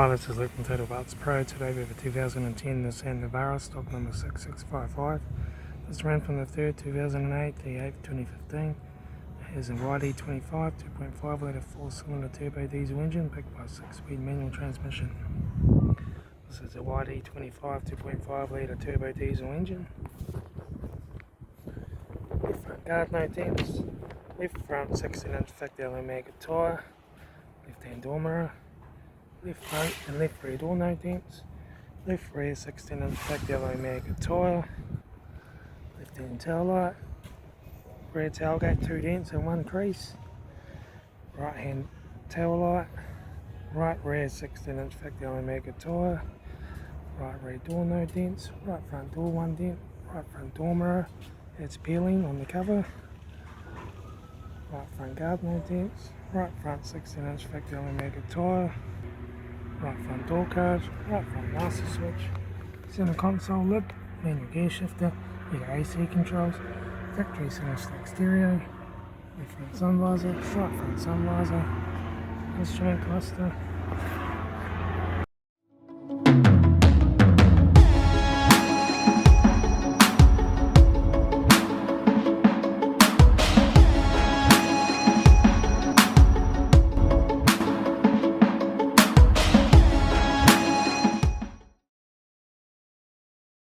Hi, this is Luke from Total Parts Pro. Today we have a 2010 Nissan Navara, stock number 6655. This ran from the 3rd 2008 to the 8th 2015. It has a YD25 2.5 litre 4-cylinder turbo diesel engine backed by a 6-speed manual transmission. This is a YD25 2.5 litre turbo diesel engine. Left front guard, no dents. Left front 16-inch factory Omega tyre. Left hand door mirror. Left front and left rear door, no dents. Left rear 16-inch factory Omega tyre. Left hand taillight. Rear tailgate 2 dents and 1 crease. Right hand tail light. Right rear 16-inch factory Omega tyre. Right rear door, no dents. Right front door, 1 dent. Right front door mirror, it's peeling on the cover. Right front guard, no dents. Right front 16-inch factory Omega tyre. Right front door card, right front master switch, center console lid, manual gear shifter, heater AC controls, factory center stack stereo, left front sun visor, right front sun visor, instrument cluster,